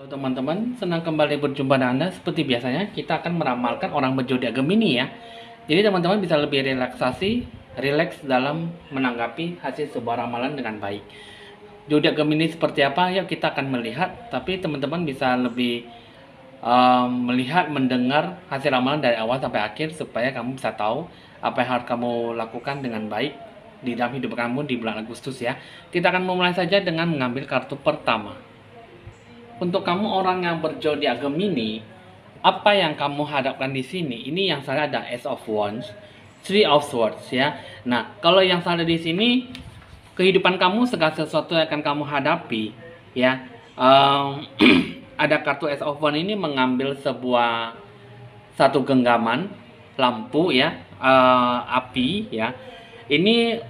Halo teman-teman, senang kembali berjumpa dengan Anda. Seperti biasanya, kita akan meramalkan orang berzodiak Gemini ya. Jadi teman-teman bisa lebih rileks dalam menanggapi hasil sebuah ramalan dengan baik. Zodiak Gemini seperti apa? Yuk kita akan melihat. Tapi teman-teman bisa lebih melihat, mendengar hasil ramalan dari awal sampai akhir supaya kamu bisa tahu apa yang harus kamu lakukan dengan baik di dalam hidup kamu di bulan Agustus ya. Kita akan memulai saja dengan mengambil kartu pertama. Untuk kamu orang yang berzodiak Gemini, apa yang kamu hadapkan di sini? Ini yang salah ada Ace of Wands, Three of Swords ya. Nah, kalau yang salah di sini kehidupan kamu segala sesuatu yang akan kamu hadapi ya. Ada kartu Ace of Wands ini mengambil satu genggaman lampu ya, api ya. Ini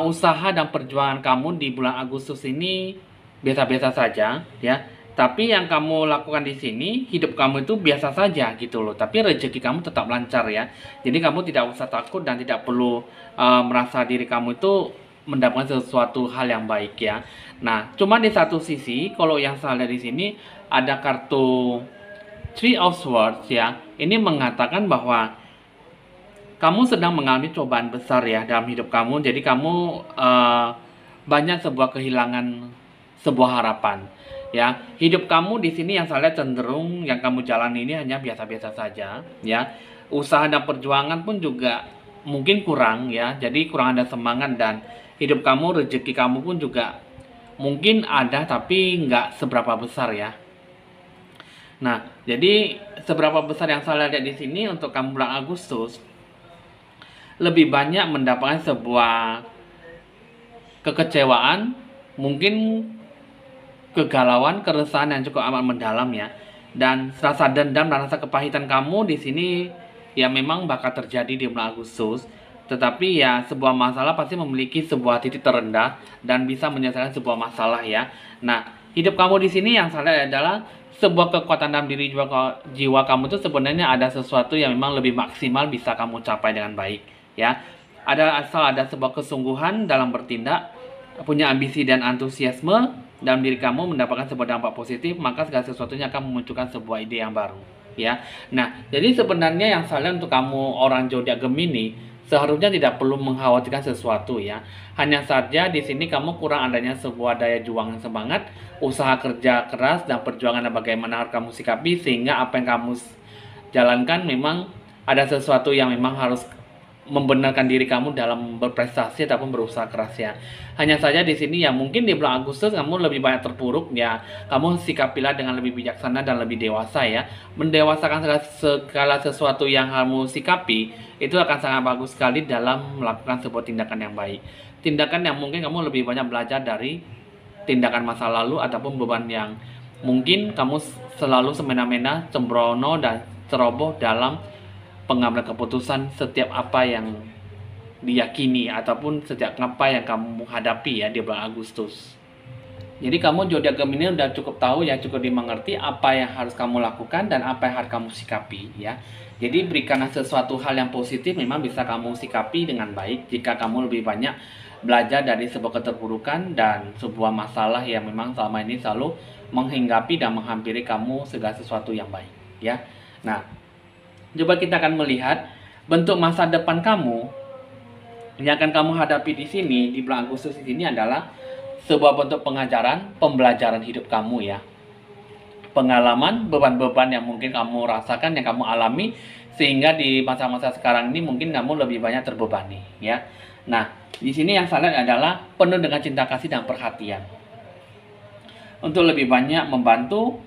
usaha dan perjuangan kamu di bulan Agustus ini biasa-biasa saja ya. Tapi yang kamu lakukan di sini, hidup kamu itu biasa saja gitu loh. Tapi rezeki kamu tetap lancar ya. Jadi kamu tidak usah takut dan tidak perlu merasa diri kamu itu mendapatkan sesuatu hal yang baik ya. Nah, cuma di satu sisi, kalau yang salah di sini ada kartu Three of Swords ya. Ini mengatakan bahwa kamu sedang mengalami cobaan besar ya dalam hidup kamu. Jadi kamu banyak sebuah kehilangan sebuah harapan. Ya, hidup kamu di sini yang saya lihat cenderung yang kamu jalani ini hanya biasa-biasa saja, ya. Usaha dan perjuangan pun juga mungkin kurang, ya. Jadi kurang ada semangat dan hidup kamu, rezeki kamu pun juga mungkin ada tapi nggak seberapa besar ya. Nah, jadi seberapa besar yang saya lihat di sini untuk kamu bulan Agustus lebih banyak mendapatkan sebuah kekecewaan, mungkin kegalauan, keresahan yang cukup amat mendalam ya. Dan rasa dendam dan rasa kepahitan kamu di sini ya memang bakal terjadi di bulan Agustus. Tetapi ya sebuah masalah pasti memiliki sebuah titik terendah dan bisa menyelesaikan sebuah masalah ya. Nah, hidup kamu di sini yang salah adalah sebuah kekuatan dalam diri jiwa kamu itu sebenarnya ada sesuatu yang memang lebih maksimal bisa kamu capai dengan baik ya. Ada sebuah kesungguhan dalam bertindak, punya ambisi dan antusiasme dalam diri kamu mendapatkan sebuah dampak positif, maka segala sesuatunya akan memunculkan sebuah ide yang baru ya. Nah, jadi sebenarnya yang salah untuk kamu orang zodiak Gemini seharusnya tidak perlu mengkhawatirkan sesuatu ya. Hanya saja di sini kamu kurang adanya sebuah daya juang semangat, usaha kerja keras dan perjuangan dan bagaimana harus kamu sikapi sehingga apa yang kamu jalankan memang ada sesuatu yang memang harus membenarkan diri kamu dalam berprestasi ataupun berusaha keras ya. Hanya saja di sini ya mungkin di bulan Agustus kamu lebih banyak terpuruk ya. Kamu sikapilah dengan lebih bijaksana dan lebih dewasa ya. Mendewasakan segala sesuatu yang kamu sikapi itu akan sangat bagus sekali dalam melakukan sebuah tindakan yang baik. Tindakan yang mungkin kamu lebih banyak belajar dari tindakan masa lalu ataupun beban yang mungkin kamu selalu semena-mena, sembrono dan ceroboh dalam pengambilan keputusan setiap apa yang diyakini ataupun setiap apa yang kamu hadapi ya di bulan Agustus. Jadi kamu zodiak Gemini udah cukup tahu ya, cukup dimengerti apa yang harus kamu lakukan dan apa yang harus kamu sikapi ya. Jadi berikanlah sesuatu hal yang positif memang bisa kamu sikapi dengan baik jika kamu lebih banyak belajar dari sebuah keterpurukan dan sebuah masalah yang memang selama ini selalu menghinggapi dan menghampiri kamu segala sesuatu yang baik ya. Nah, coba kita akan melihat bentuk masa depan kamu yang akan kamu hadapi di sini di bulan Agustus di sini adalah sebuah bentuk pengajaran, pembelajaran hidup kamu ya. Pengalaman, beban-beban yang mungkin kamu rasakan, yang kamu alami sehingga di masa-masa sekarang ini mungkin kamu lebih banyak terbebani ya. Nah, di sini yang saya lihat adalah penuh dengan cinta kasih dan perhatian. Untuk lebih banyak membantu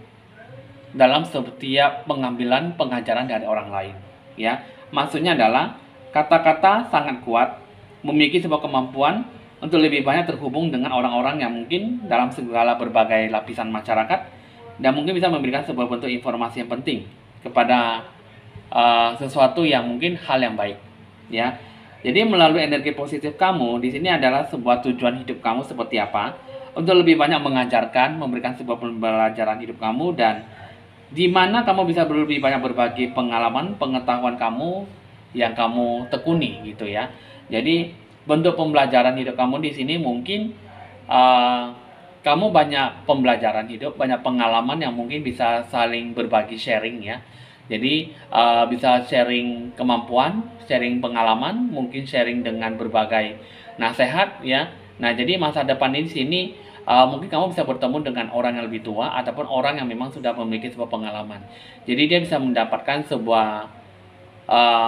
dalam setiap pengambilan pengajaran dari orang lain ya. Maksudnya adalah kata-kata sangat kuat, memiliki sebuah kemampuan untuk lebih banyak terhubung dengan orang-orang yang mungkin dalam segala berbagai lapisan masyarakat dan mungkin bisa memberikan sebuah bentuk informasi yang penting kepada sesuatu yang mungkin hal yang baik ya. Jadi melalui energi positif kamu di sini adalah sebuah tujuan hidup kamu seperti apa untuk lebih banyak mengajarkan, memberikan sebuah pembelajaran hidup kamu dan di mana kamu bisa lebih banyak berbagi pengalaman, pengetahuan kamu yang kamu tekuni gitu ya. Jadi bentuk pembelajaran hidup kamu di sini mungkin kamu banyak pembelajaran hidup, banyak pengalaman yang mungkin bisa saling berbagi sharing ya. Jadi bisa sharing kemampuan, sharing pengalaman, mungkin sharing dengan berbagai nasihat ya. Nah, jadi masa depan di sini mungkin kamu bisa bertemu dengan orang yang lebih tua ataupun orang yang memang sudah memiliki sebuah pengalaman. Jadi dia bisa mendapatkan sebuah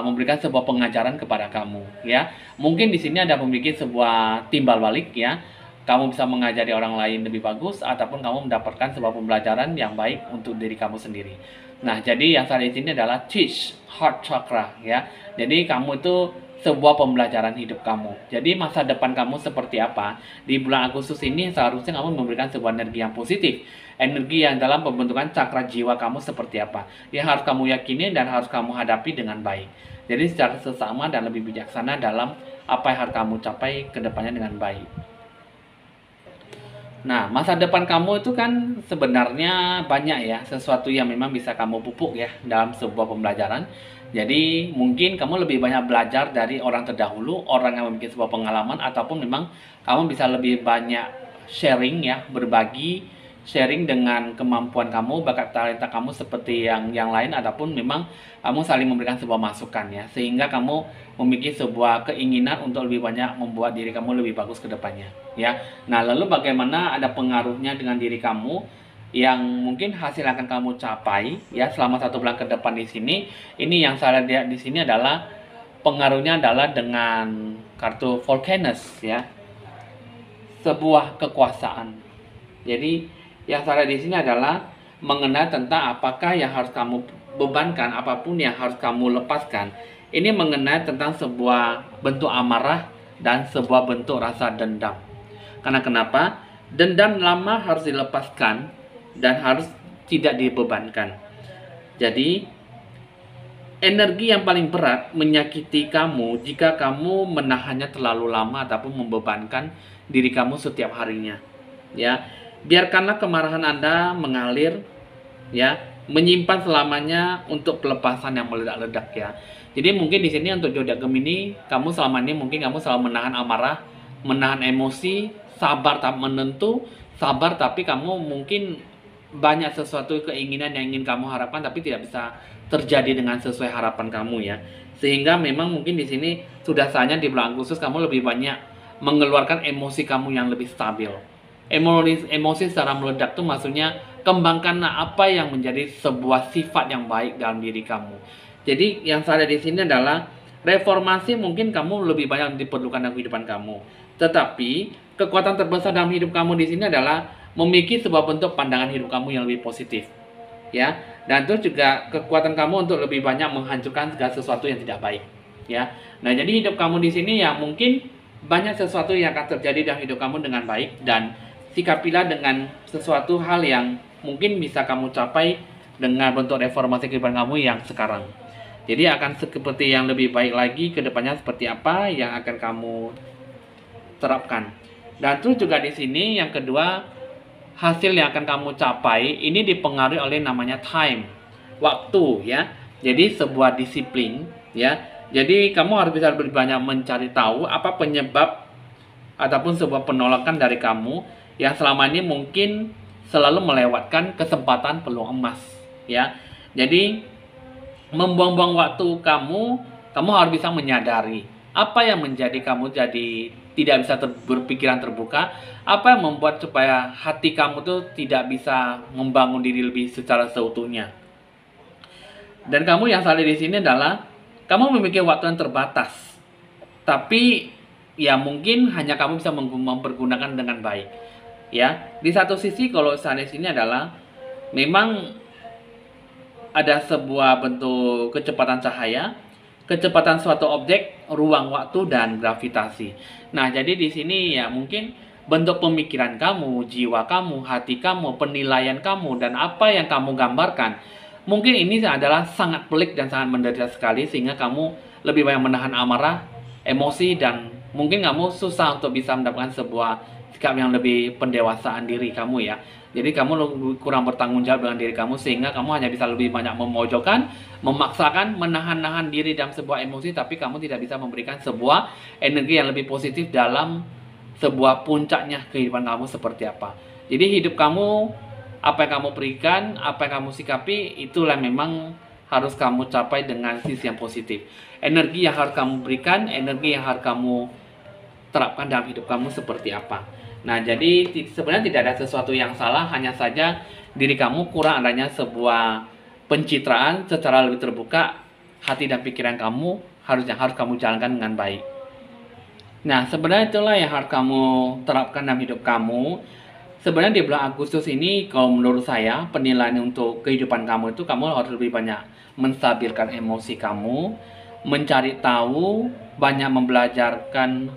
memberikan sebuah pengajaran kepada kamu ya. Mungkin di sini ada memiliki sebuah timbal balik ya. Kamu bisa mengajari orang lain lebih bagus ataupun kamu mendapatkan sebuah pembelajaran yang baik untuk diri kamu sendiri. Nah, jadi yang saya di sini adalah teach heart chakra ya. Jadi kamu itu sebuah pembelajaran hidup kamu. Jadi masa depan kamu seperti apa? Di bulan Agustus ini seharusnya kamu memberikan sebuah energi yang positif. Energi yang dalam pembentukan cakra jiwa kamu seperti apa. Yang harus kamu yakini dan harus kamu hadapi dengan baik. Jadi secara sesama dan lebih bijaksana dalam apa yang harus kamu capai ke depannya dengan baik. Nah, masa depan kamu itu kan sebenarnya banyak ya, sesuatu yang memang bisa kamu pupuk ya dalam sebuah pembelajaran. Jadi mungkin kamu lebih banyak belajar dari orang terdahulu, orang yang memiliki sebuah pengalaman, ataupun memang kamu bisa lebih banyak sharing ya, berbagi, sharing dengan kemampuan kamu, bakat talenta kamu seperti yang lain, ataupun memang kamu saling memberikan sebuah masukan ya, sehingga kamu memiliki sebuah keinginan untuk lebih banyak membuat diri kamu lebih bagus ke depannya ya. Nah, lalu bagaimana ada pengaruhnya dengan diri kamu yang mungkin hasil akan kamu capai ya selama 1 bulan ke depan di sini. Ini yang saya lihat di sini adalah pengaruhnya adalah dengan kartu Volcanus ya. Sebuah kekuasaan. Jadi yang saya lihat di sini adalah mengenai tentang apakah yang harus kamu bebankan, apapun yang harus kamu lepaskan. Ini mengenai tentang sebuah bentuk amarah dan sebuah bentuk rasa dendam. Karena kenapa? Dendam lama harus dilepaskan dan harus tidak dibebankan. Jadi, energi yang paling berat menyakiti kamu jika kamu menahannya terlalu lama ataupun membebankan diri kamu setiap harinya. Ya, biarkanlah kemarahan Anda mengalir, ya, menyimpan selamanya untuk pelepasan yang meledak-ledak ya. Jadi mungkin di sini untuk zodiak Gemini, kamu selama ini mungkin kamu selalu menahan amarah, menahan emosi, sabar tak menentu, sabar tapi kamu mungkin banyak sesuatu keinginan yang ingin kamu harapkan tapi tidak bisa terjadi dengan sesuai harapan kamu ya. Sehingga memang mungkin di sini sudah saatnya di bulan Agustus kamu lebih banyak mengeluarkan emosi kamu yang lebih stabil. Emosi secara meledak tuh maksudnya kembangkanlah apa yang menjadi sebuah sifat yang baik dalam diri kamu. Jadi yang saya di sini adalah reformasi mungkin kamu lebih banyak diperlukan dalam kehidupan kamu. Tetapi kekuatan terbesar dalam hidup kamu di sini adalah memiliki sebuah bentuk pandangan hidup kamu yang lebih positif. Ya, dan terus juga kekuatan kamu untuk lebih banyak menghancurkan segala sesuatu yang tidak baik. Ya. Nah, jadi hidup kamu di sini ya mungkin banyak sesuatu yang akan terjadi dalam hidup kamu dengan baik dan sikapilah dengan sesuatu hal yang mungkin bisa kamu capai dengan bentuk reformasi kehidupan kamu yang sekarang. Jadi akan seperti yang lebih baik lagi ke depannya seperti apa yang akan kamu terapkan. Dan terus juga di sini yang kedua, hasil yang akan kamu capai ini dipengaruhi oleh namanya time, waktu ya. Jadi sebuah disiplin ya. Jadi kamu harus bisa lebih banyak mencari tahu apa penyebab ataupun sebuah penolakan dari kamu yang selama ini mungkin selalu melewatkan kesempatan peluang emas ya. Jadi membuang-buang waktu kamu harus bisa menyadari apa yang menjadi kamu jadi tidak bisa berpikiran terbuka, apa yang membuat supaya hati kamu tuh tidak bisa membangun diri lebih secara seutuhnya. Dan kamu yang salah di sini adalah kamu memiliki waktu yang terbatas, tapi ya mungkin hanya kamu bisa mempergunakan dengan baik. Ya, di satu sisi kalau salah di sini adalah memang ada sebuah bentuk kecepatan cahaya, kecepatan suatu objek, ruang waktu dan gravitasi. Nah, jadi di sini ya mungkin bentuk pemikiran kamu, jiwa kamu, hati kamu, penilaian kamu dan apa yang kamu gambarkan. Mungkin ini adalah sangat pelik dan sangat menderita sekali sehingga kamu lebih banyak menahan amarah, emosi dan mungkin kamu susah untuk bisa mendapatkan sebuah sikap yang lebih pendewasaan diri kamu ya. Jadi kamu kurang bertanggung jawab dengan diri kamu sehingga kamu hanya bisa lebih banyak memojokkan, memaksakan, menahan-nahan diri dalam sebuah emosi tapi kamu tidak bisa memberikan sebuah energi yang lebih positif dalam sebuah puncaknya kehidupan kamu seperti apa. Jadi hidup kamu, apa yang kamu berikan, apa yang kamu sikapi, itulah memang harus kamu capai dengan sisi yang positif. Energi yang harus kamu berikan, energi yang harus kamu terapkan dalam hidup kamu seperti apa. Nah, jadi sebenarnya tidak ada sesuatu yang salah, hanya saja diri kamu kurang adanya sebuah pencitraan secara lebih terbuka. Hati dan pikiran kamu harus kamu jalankan dengan baik. Nah, sebenarnya itulah yang harus kamu terapkan dalam hidup kamu. Sebenarnya di bulan Agustus ini, kalau menurut saya, penilaian untuk kehidupan kamu itu kamu harus lebih banyak menstabilkan emosi kamu, mencari tahu, banyak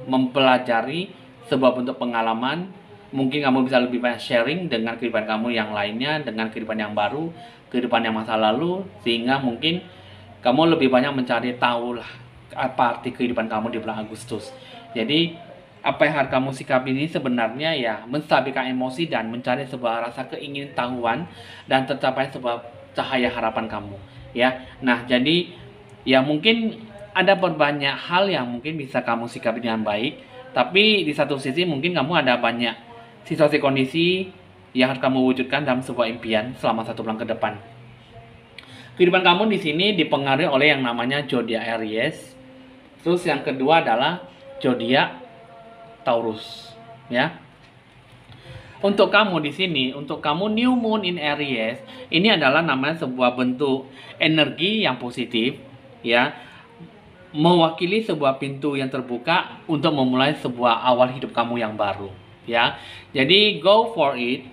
mempelajari sebuah bentuk pengalaman. Mungkin kamu bisa lebih banyak sharing dengan kehidupan kamu yang lainnya, dengan kehidupan yang baru, kehidupan yang masa lalu, sehingga mungkin kamu lebih banyak mencari tahu lah apa arti kehidupan kamu di bulan Agustus. Jadi apa yang harus kamu sikapi ini sebenarnya ya menstabilkan emosi dan mencari sebuah rasa keingintahuan dan tercapai sebuah cahaya harapan kamu, ya. Nah, jadi ya mungkin ada banyak hal yang mungkin bisa kamu sikapi dengan baik, tapi di satu sisi mungkin kamu ada banyak situasi kondisi yang harus kamu wujudkan dalam sebuah impian selama 1 bulan ke depan. Kehidupan kamu di sini dipengaruhi oleh yang namanya zodiak Aries. Terus yang kedua adalah zodiak Taurus, ya. Untuk kamu di sini, untuk kamu New Moon in Aries, ini adalah namanya sebuah bentuk energi yang positif, ya, mewakili sebuah pintu yang terbuka untuk memulai sebuah awal hidup kamu yang baru, ya. Jadi go for it.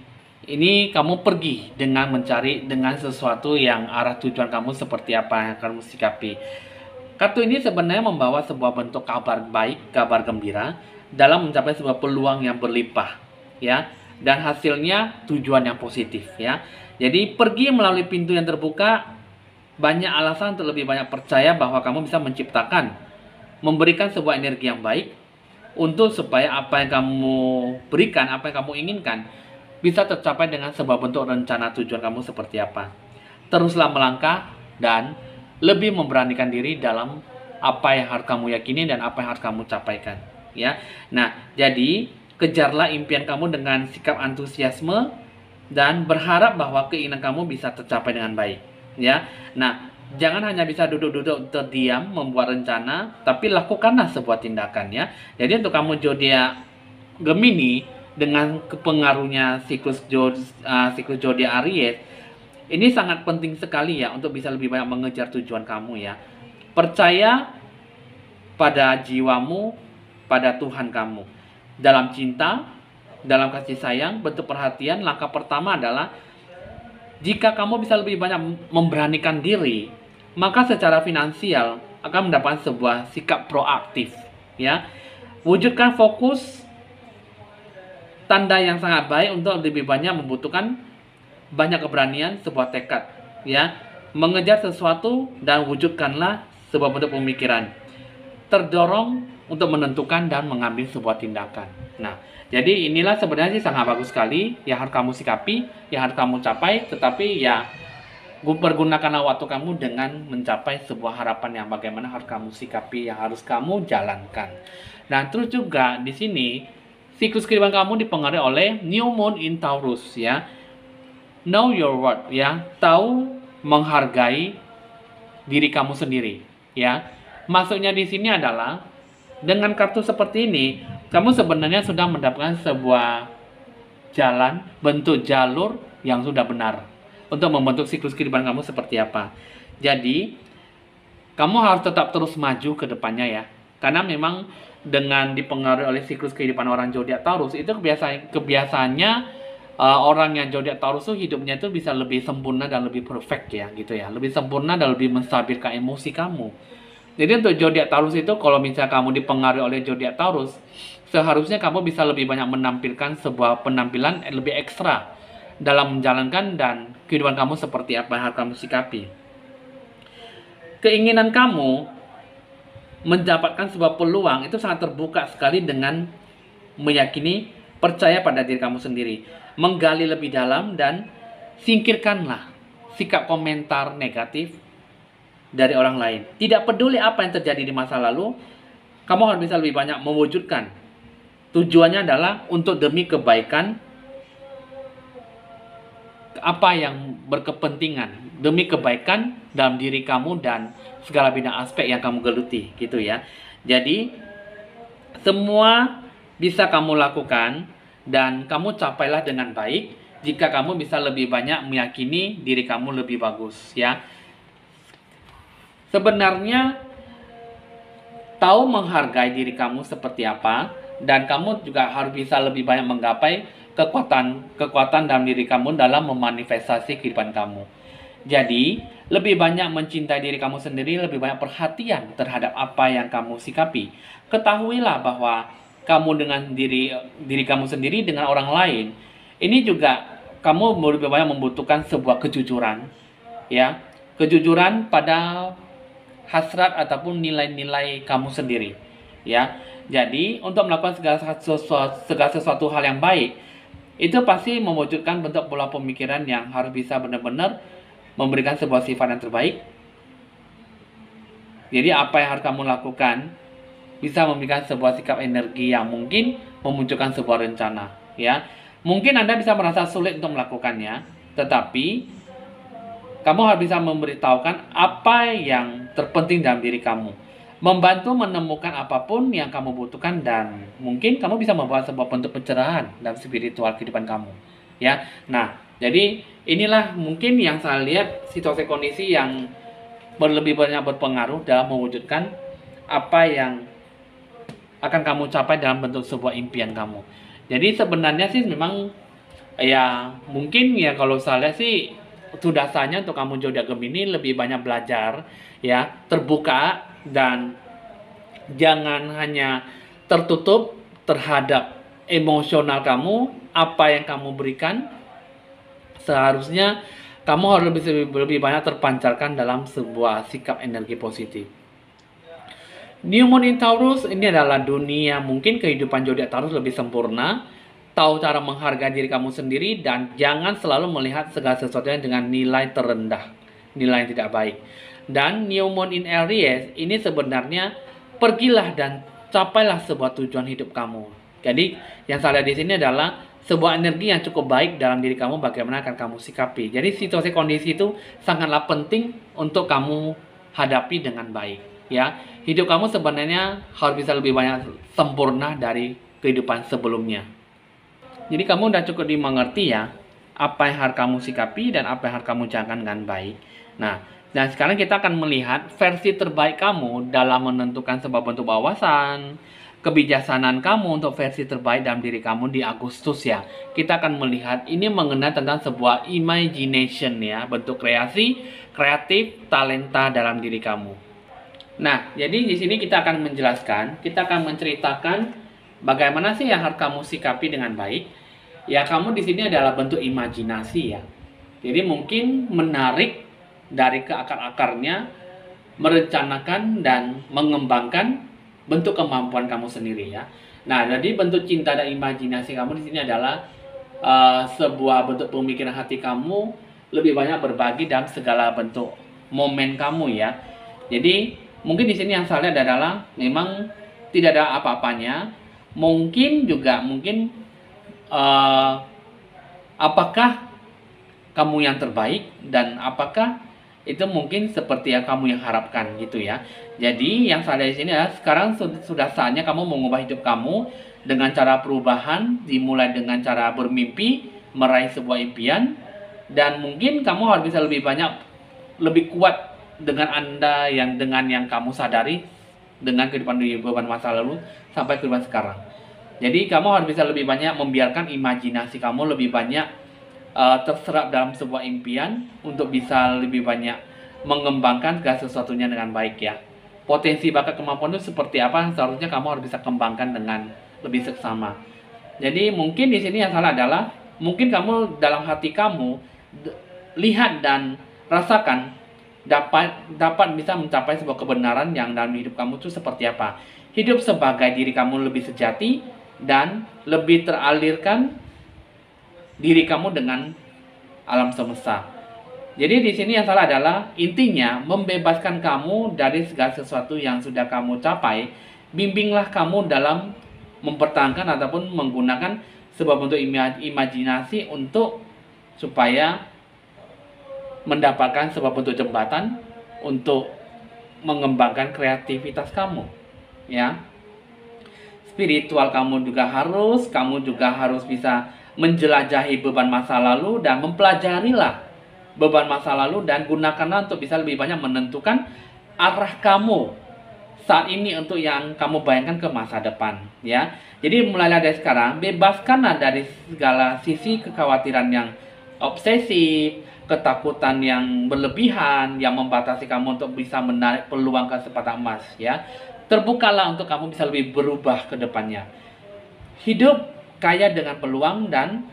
Ini kamu pergi dengan mencari dengan sesuatu yang arah tujuan kamu seperti apa yang kamu sikapi. Kartu ini sebenarnya membawa sebuah bentuk kabar baik, kabar gembira dalam mencapai sebuah peluang yang berlimpah, ya, dan hasilnya tujuan yang positif, ya. Jadi pergi melalui pintu yang terbuka, banyak alasan untuk lebih banyak percaya bahwa kamu bisa menciptakan, memberikan sebuah energi yang baik untuk supaya apa yang kamu berikan, apa yang kamu inginkan bisa tercapai dengan sebuah bentuk rencana tujuan kamu seperti apa. Teruslah melangkah dan lebih memberanikan diri dalam apa yang harus kamu yakini dan apa yang harus kamu capaikan, ya. Nah, jadi kejarlah impian kamu dengan sikap antusiasme dan berharap bahwa keinginan kamu bisa tercapai dengan baik, ya. Nah, jangan hanya bisa duduk-duduk terdiam membuat rencana, tapi lakukanlah sebuah tindakan, ya. Jadi untuk kamu zodiak Gemini dengan kepengaruhnya siklus zodiak Aries, ini sangat penting sekali ya untuk bisa lebih banyak mengejar tujuan kamu, ya. Percaya pada jiwamu, pada Tuhan kamu. Dalam cinta, dalam kasih sayang, bentuk perhatian, langkah pertama adalah jika kamu bisa lebih banyak memberanikan diri, maka secara finansial akan mendapatkan sebuah sikap proaktif, ya. Wujudkan fokus, tanda yang sangat baik untuk lebih banyak membutuhkan banyak keberanian, sebuah tekad, ya. Mengejar sesuatu dan wujudkanlah sebuah bentuk pemikiran. Terdorong untuk menentukan dan mengambil sebuah tindakan. Nah, jadi inilah sebenarnya sih sangat bagus sekali yang harus kamu sikapi, yang harus kamu capai, tetapi ya pergunakanlah waktu kamu dengan mencapai sebuah harapan yang bagaimana harus kamu sikapi, yang harus kamu jalankan. Dan terus juga di sini siklus kehidupan kamu dipengaruhi oleh New Moon in Taurus, ya. Know your worth, ya. Tahu menghargai diri kamu sendiri, ya. Maksudnya di sini adalah dengan kartu seperti ini, kamu sebenarnya sudah mendapatkan sebuah jalan, bentuk jalur yang sudah benar untuk membentuk siklus kehidupan kamu seperti apa. Jadi, kamu harus tetap terus maju ke depannya, ya. Karena memang dengan dipengaruhi oleh siklus kehidupan orang zodiak Taurus, itu kebiasaannya orang yang zodiak Taurus itu hidupnya itu bisa lebih sempurna dan lebih perfect, ya, gitu ya. Lebih sempurna dan lebih menstabilkan emosi kamu. Jadi untuk zodiak Taurus itu, kalau misalnya kamu dipengaruhi oleh zodiak Taurus, seharusnya kamu bisa lebih banyak menampilkan sebuah penampilan lebih ekstra dalam menjalankan dan kehidupan kamu seperti apa yang harus kamu sikapi. Keinginan kamu mendapatkan sebuah peluang itu sangat terbuka sekali dengan meyakini, percaya pada diri kamu sendiri, menggali lebih dalam dan singkirkanlah sikap komentar negatif dari orang lain. Tidak peduli apa yang terjadi di masa lalu, kamu harus bisa lebih banyak mewujudkan. Tujuannya adalah untuk demi kebaikan apa yang berkepentingan demi kebaikan dalam diri kamu dan segala bidang aspek yang kamu geluti gitu ya. Jadi semua bisa kamu lakukan dan kamu capailah dengan baik jika kamu bisa lebih banyak meyakini diri kamu lebih bagus ya. Sebenarnya tahu menghargai diri kamu seperti apa, dan kamu juga harus bisa lebih banyak menggapai kekuatan dalam diri kamu dalam memanifestasi kehidupan kamu. Jadi, lebih banyak mencintai diri kamu sendiri, lebih banyak perhatian terhadap apa yang kamu sikapi. Ketahuilah bahwa kamu dengan diri kamu sendiri dengan orang lain, ini juga kamu lebih banyak membutuhkan sebuah kejujuran, ya, kejujuran pada hasrat ataupun nilai-nilai kamu sendiri ya. Jadi untuk melakukan segala sesuatu hal yang baik itu pasti mewujudkan bentuk pola pemikiran yang harus bisa benar-benar memberikan sebuah sifat yang terbaik. Jadi apa yang harus kamu lakukan bisa memberikan sebuah sikap energi yang mungkin memunculkan sebuah rencana ya. Mungkin Anda bisa merasa sulit untuk melakukannya, tetapi kamu harus bisa memberitahukan apa yang terpenting dalam diri kamu, membantu menemukan apapun yang kamu butuhkan, dan mungkin kamu bisa membawa sebuah bentuk pencerahan dalam spiritual kehidupan kamu ya. Nah, jadi inilah mungkin yang saya lihat situasi kondisi yang lebih banyak berpengaruh dalam mewujudkan apa yang akan kamu capai dalam bentuk sebuah impian kamu. Jadi sebenarnya sih memang ya mungkin ya kalau saya lihat sih sudah saatnya untuk kamu zodiak Gemini lebih banyak belajar ya, terbuka, dan jangan hanya tertutup terhadap emosional kamu, apa yang kamu berikan. Seharusnya kamu harus lebih banyak terpancarkan dalam sebuah sikap energi positif. New Moon in Taurus ini adalah dunia mungkin kehidupan zodiak Taurus lebih sempurna. Tahu cara menghargai diri kamu sendiri dan jangan selalu melihat segala sesuatunya dengan nilai terendah, nilai yang tidak baik. Dan New Moon in Aries ini sebenarnya pergilah dan capailah sebuah tujuan hidup kamu. Jadi yang saya lihat di sini adalah sebuah energi yang cukup baik dalam diri kamu, bagaimana akan kamu sikapi. Jadi situasi kondisi itu sangatlah penting untuk kamu hadapi dengan baik ya. Hidup kamu sebenarnya harus bisa lebih banyak sempurna dari kehidupan sebelumnya. Jadi kamu udah cukup dimengerti ya, apa yang harus kamu sikapi dan apa yang harus kamu jalankan dengan baik. Nah, dan sekarang kita akan melihat versi terbaik kamu dalam menentukan sebuah bentuk wawasan, kebijaksanaan kamu untuk versi terbaik dalam diri kamu di Agustus ya. Kita akan melihat ini mengenai tentang sebuah imagination ya, bentuk kreasi, kreatif, talenta dalam diri kamu. Nah, jadi di sini kita akan menjelaskan, kita akan menceritakan bagaimana sih yang harus kamu sikapi dengan baik. Ya, kamu di sini adalah bentuk imajinasi ya. Jadi mungkin menarik dari ke akar-akarnya, merencanakan dan mengembangkan bentuk kemampuan kamu sendiri ya. Nah, jadi bentuk cinta dan imajinasi kamu di sini adalah sebuah bentuk pemikiran hati kamu lebih banyak berbagi dalam segala bentuk momen kamu ya. Jadi mungkin di sini yang saya lihat adalah memang tidak ada apa-apanya. Mungkin apakah kamu yang terbaik dan apakah itu mungkin seperti yang kamu yang harapkan gitu ya. Jadi yang saya lihat di sini adalah sekarang sudah saatnya kamu mengubah hidup kamu dengan cara perubahan, dimulai dengan cara bermimpi, meraih sebuah impian, dan mungkin kamu harus bisa lebih banyak, lebih kuat dengan yang kamu sadari dengan kehidupan masa lalu sampai kehidupan sekarang. Jadi kamu harus bisa lebih banyak membiarkan imajinasi kamu lebih banyak terserap dalam sebuah impian untuk bisa lebih banyak mengembangkan segala sesuatunya dengan baik ya. Potensi bakat kemampuan itu seperti apa seharusnya kamu harus bisa kembangkan dengan lebih seksama. Jadi mungkin di sini yang salah adalah mungkin kamu dalam hati kamu lihat dan rasakan dapat bisa mencapai sebuah kebenaran yang dalam hidup kamu itu seperti apa. Hidup sebagai diri kamu lebih sejati dan lebih teralirkan diri kamu dengan alam semesta. Jadi di sini yang salah adalah intinya membebaskan kamu dari segala sesuatu yang sudah kamu capai. Bimbinglah kamu dalam mempertahankan ataupun menggunakan sebuah bentuk imajinasi untuk supaya mendapatkan sebuah bentuk jembatan untuk mengembangkan kreativitas kamu, ya. Spiritual kamu juga harus bisa menjelajahi beban masa lalu dan mempelajarilah beban masa lalu dan gunakanlah untuk bisa lebih banyak menentukan arah kamu saat ini untuk yang kamu bayangkan ke masa depan, ya. Jadi mulai dari sekarang bebaskanlah dari segala sisi kekhawatiran yang obsesif, ketakutan yang berlebihan yang membatasi kamu untuk bisa menarik peluang kesempatan emas, ya. Terbukalah untuk kamu bisa lebih berubah ke depannya. Hidup kaya dengan peluang dan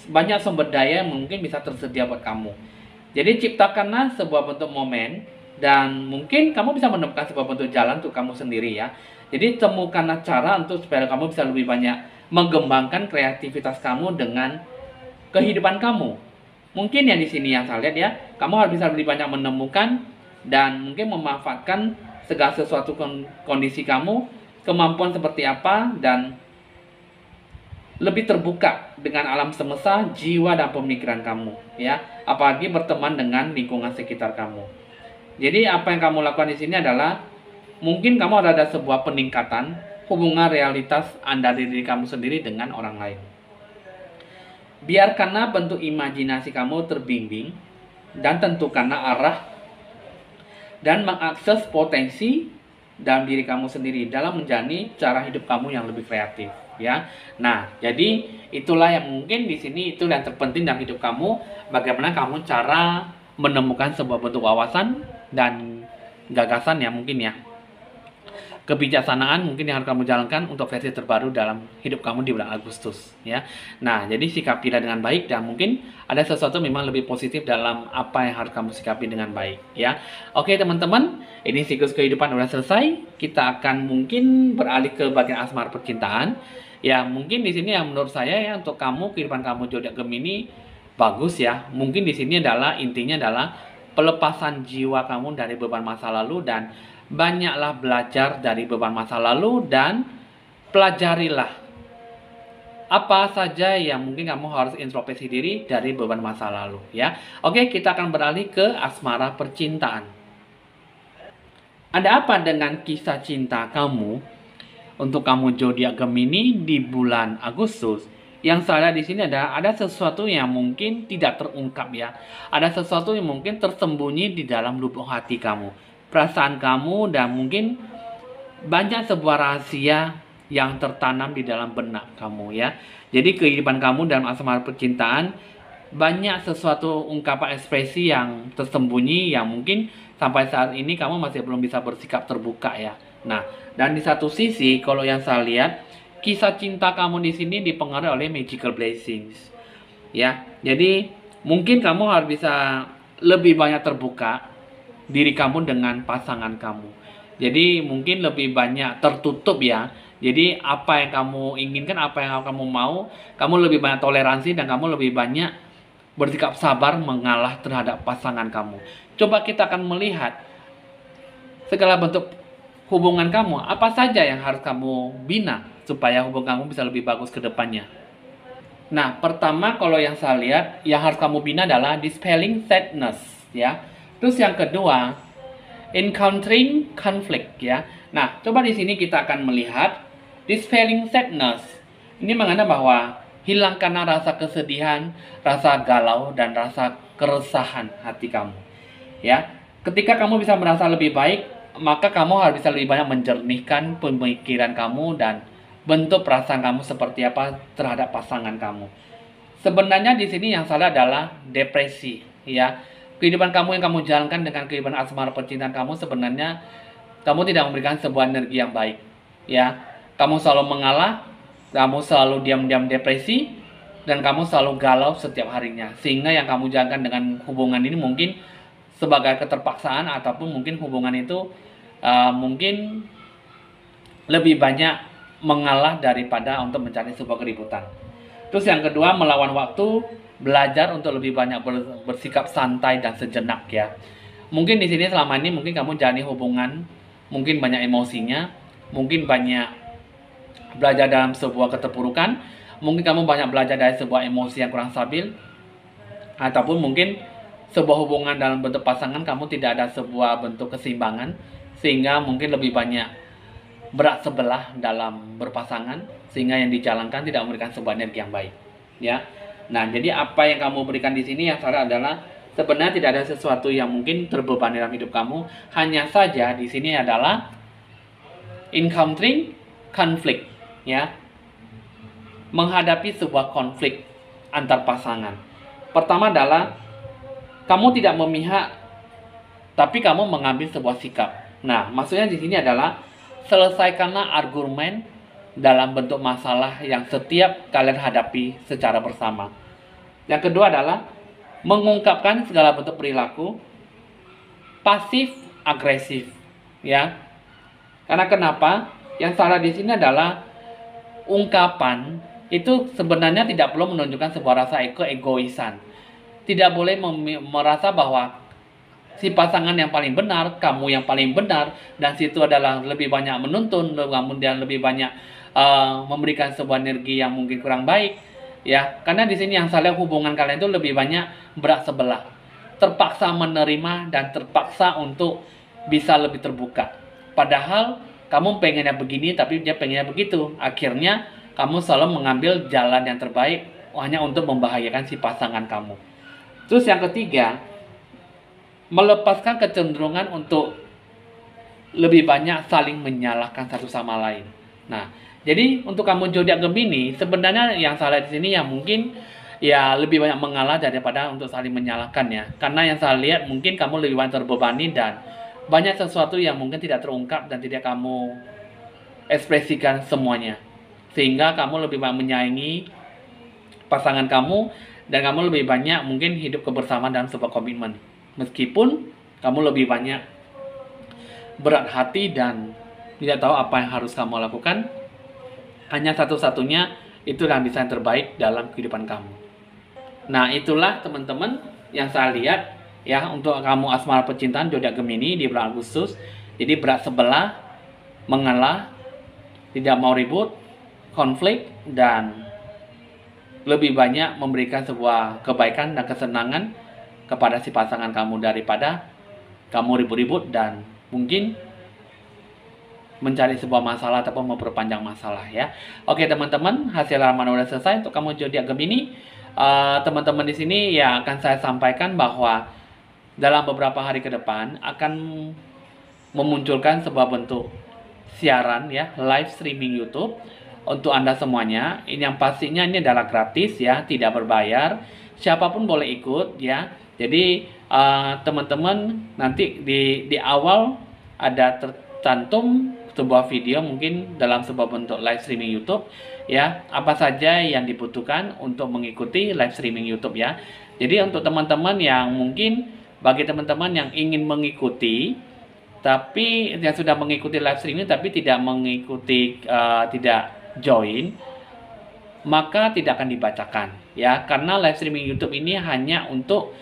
banyak sumber daya yang mungkin bisa tersedia buat kamu. Jadi ciptakanlah sebuah bentuk momen dan mungkin kamu bisa menemukan sebuah bentuk jalan untuk kamu sendiri, ya. Jadi temukanlah cara untuk supaya kamu bisa lebih banyak mengembangkan kreativitas kamu dengan kehidupan kamu. Mungkin yang di sini yang saya lihat, ya, kamu harus bisa lebih banyak menemukan dan mungkin memanfaatkan segala sesuatu kondisi kamu, kemampuan seperti apa, dan lebih terbuka dengan alam semesta, jiwa dan pemikiran kamu, ya. Apalagi berteman dengan lingkungan sekitar kamu. Jadi apa yang kamu lakukan di sini adalah mungkin kamu ada sebuah peningkatan hubungan realitas Anda diri kamu sendiri dengan orang lain. Biarkanlah bentuk imajinasi kamu terbimbing dan tentukanlah arah dan mengakses potensi dalam diri kamu sendiri dalam menjalani cara hidup kamu yang lebih kreatif, ya. Nah, jadi itulah yang mungkin di sini itu yang terpenting dalam hidup kamu, bagaimana kamu cara menemukan sebuah bentuk wawasan dan gagasan, ya, mungkin, ya. Kebijaksanaan mungkin yang harus kamu jalankan untuk versi terbaru dalam hidup kamu di bulan Agustus, ya. Nah, jadi sikapilah dengan baik dan mungkin ada sesuatu memang lebih positif dalam apa yang harus kamu sikapi dengan baik, ya. Oke, teman-teman, ini siklus kehidupan udah selesai. Kita akan mungkin beralih ke bagian asmara percintaan. Ya, mungkin di sini yang menurut saya, ya, untuk kamu kehidupan kamu zodiak Gemini bagus, ya. Mungkin di sini adalah intinya adalah pelepasan jiwa kamu dari beban masa lalu dan banyaklah belajar dari beban masa lalu dan pelajarilah apa saja yang mungkin kamu harus introspeksi diri dari beban masa lalu, ya. Oke, kita akan beralih ke asmara percintaan. Ada apa dengan kisah cinta kamu untuk kamu zodiak Gemini di bulan Agustus? Yang saya di sini ada sesuatu yang mungkin tidak terungkap, ya. Ada sesuatu yang mungkin tersembunyi di dalam lubuk hati kamu, perasaan kamu, dan mungkin banyak sebuah rahasia yang tertanam di dalam benak kamu, ya. Jadi kehidupan kamu dalam asmara percintaan banyak sesuatu ungkapan ekspresi yang tersembunyi yang mungkin sampai saat ini kamu masih belum bisa bersikap terbuka, ya. Nah, dan di satu sisi kalau yang saya lihat kisah cinta kamu di sini dipengaruhi oleh magical blessings, ya. Jadi mungkin kamu harus bisa lebih banyak terbuka diri kamu dengan pasangan kamu. Jadi mungkin lebih banyak tertutup, ya. Jadi apa yang kamu inginkan, apa yang kamu mau, kamu lebih banyak toleransi dan kamu lebih banyak bersikap sabar mengalah terhadap pasangan kamu. Coba kita akan melihat segala bentuk hubungan kamu, apa saja yang harus kamu bina supaya hubungan kamu bisa lebih bagus ke depannya. Nah, pertama kalau yang saya lihat yang harus kamu bina adalah dispelling sadness, ya. Terus yang kedua, encountering conflict, ya. Nah, coba di sini kita akan melihat dispelling sadness. Ini mengandung bahwa hilangkanlah rasa kesedihan, rasa galau, dan rasa keresahan hati kamu, ya. Ketika kamu bisa merasa lebih baik, maka kamu harus bisa lebih banyak menjernihkan pemikiran kamu dan bentuk perasaan kamu seperti apa terhadap pasangan kamu. Sebenarnya di sini yang salah adalah depresi, ya. Kehidupan kamu yang kamu jalankan dengan kehidupan asmara percintaan kamu sebenarnya kamu tidak memberikan sebuah energi yang baik, ya. Kamu selalu mengalah, kamu selalu diam-diam depresi, dan kamu selalu galau setiap harinya. Sehingga yang kamu jalankan dengan hubungan ini mungkin sebagai keterpaksaan ataupun mungkin hubungan itu mungkin lebih banyak mengalah daripada untuk mencari sebuah keributan. Terus yang kedua, melawan waktu, belajar untuk lebih banyak bersikap santai dan sejenak, ya. Mungkin di sini selama ini mungkin kamu jalani hubungan, mungkin banyak emosinya, mungkin banyak belajar dalam sebuah keterpurukan, mungkin kamu banyak belajar dari sebuah emosi yang kurang stabil, ataupun mungkin sebuah hubungan dalam bentuk pasangan kamu tidak ada sebuah bentuk keseimbangan, sehingga mungkin lebih banyak berat sebelah dalam berpasangan, sehingga yang dijalankan tidak memberikan sebuah energi yang baik, ya. Nah, jadi apa yang kamu berikan di sini yang salah adalah sebenarnya tidak ada sesuatu yang mungkin terbebani dalam hidup kamu, hanya saja di sini adalah encountering conflict, ya. Menghadapi sebuah konflik antar pasangan. Pertama adalah kamu tidak memihak, tapi kamu mengambil sebuah sikap. Nah, maksudnya di sini adalah selesaikanlah argumen dalam bentuk masalah yang setiap kalian hadapi secara bersama. Yang kedua adalah mengungkapkan segala bentuk perilaku pasif agresif, ya. Karena kenapa? Yang salah di sini adalah ungkapan itu sebenarnya tidak perlu menunjukkan sebuah rasa egoisan. Tidak boleh merasa bahwa si pasangan yang paling benar, kamu yang paling benar, dan situ adalah lebih banyak menuntun, kemudian lebih banyak memberikan sebuah energi yang mungkin kurang baik, ya. Karena di sini yang salah hubungan kalian itu lebih banyak berat sebelah, terpaksa menerima dan terpaksa untuk bisa lebih terbuka. Padahal kamu pengennya begini, tapi dia pengennya begitu. Akhirnya kamu selalu mengambil jalan yang terbaik hanya untuk membahayakan si pasangan kamu. Terus yang ketiga, melepaskan kecenderungan untuk lebih banyak saling menyalahkan satu sama lain. Nah, jadi untuk kamu zodiak Gemini, sebenarnya yang salah di sini ya mungkin ya lebih banyak mengalah daripada untuk saling menyalahkan, ya. Karena yang saya lihat mungkin kamu lebih banyak terbebani dan banyak sesuatu yang mungkin tidak terungkap dan tidak kamu ekspresikan semuanya. Sehingga kamu lebih banyak menyayangi pasangan kamu dan kamu lebih banyak mungkin hidup kebersamaan dalam sebuah komitmen. Meskipun kamu lebih banyak berat hati dan tidak tahu apa yang harus kamu lakukan, hanya satu-satunya itu yang bisa yang terbaik dalam kehidupan kamu. Nah, itulah teman-teman yang saya lihat, ya, untuk kamu asmara percintaan zodiak Gemini di bulan Agustus. Jadi berat sebelah, mengalah, tidak mau ribut, konflik, dan lebih banyak memberikan sebuah kebaikan dan kesenangan kepada si pasangan kamu daripada kamu ribut-ribut dan mungkin mencari sebuah masalah ataupun memperpanjang masalah, ya. Oke teman-teman, hasil ramalan udah selesai untuk kamu zodiak Gemini. Teman-teman di sini ya akan saya sampaikan bahwa dalam beberapa hari ke depan akan memunculkan sebuah bentuk siaran, ya, live streaming YouTube untuk Anda semuanya. Ini yang pastinya ini adalah gratis, ya, tidak berbayar. Siapapun boleh ikut, ya. Jadi teman-teman nanti di awal ada tercantum sebuah video mungkin dalam sebuah bentuk live streaming YouTube, ya. Apa saja yang dibutuhkan untuk mengikuti live streaming YouTube, ya. Jadi untuk teman-teman yang mungkin bagi teman-teman yang ingin mengikuti tapi yang sudah mengikuti live streaming tapi tidak mengikuti tidak join, maka tidak akan dibacakan, ya, karena live streaming YouTube ini hanya untuk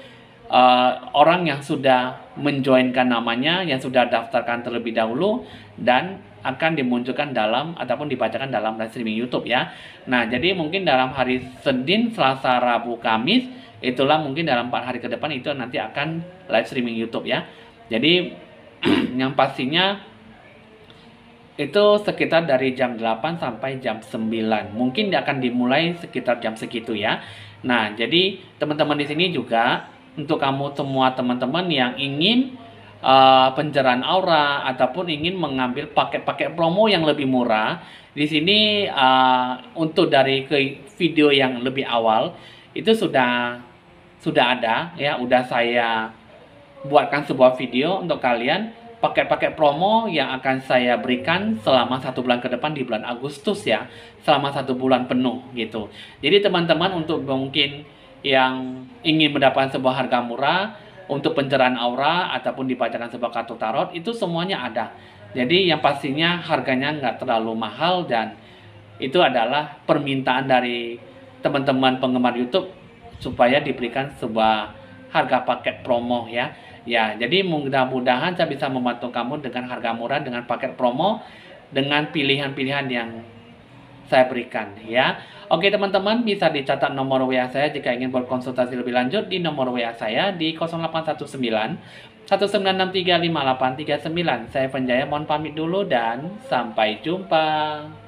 orang yang sudah menjoinkan namanya, yang sudah daftarkan terlebih dahulu dan akan dimunculkan dalam ataupun dibacakan dalam live streaming YouTube, ya. Nah, jadi mungkin dalam hari Senin, Selasa, Rabu, Kamis, itulah mungkin dalam 4 hari ke depan itu nanti akan live streaming YouTube, ya. Jadi yang pastinya itu sekitar dari jam 8 sampai jam 9. Mungkin akan dimulai sekitar jam segitu, ya. Nah, jadi teman-teman di sini juga untuk kamu semua teman-teman yang ingin pencerahan aura ataupun ingin mengambil paket-paket promo yang lebih murah, di sini untuk dari video yang lebih awal itu sudah ada, ya, udah saya buatkan sebuah video untuk kalian paket-paket promo yang akan saya berikan selama 1 bulan ke depan di bulan Agustus, ya, selama 1 bulan penuh gitu. Jadi teman-teman untuk mungkin yang ingin mendapatkan sebuah harga murah untuk pencerahan aura ataupun dibacakan sebuah kartu tarot itu semuanya ada. Jadi yang pastinya harganya nggak terlalu mahal dan itu adalah permintaan dari teman-teman penggemar YouTube supaya diberikan sebuah harga paket promo, ya. Ya, jadi mudah-mudahan saya bisa membantu kamu dengan harga murah, dengan paket promo, dengan pilihan-pilihan yang saya berikan ya. Oke teman-teman, bisa dicatat nomor WA saya jika ingin berkonsultasi lebih lanjut di nomor WA saya di 0819 19635839. Saya Penjaya mohon pamit dulu dan sampai jumpa.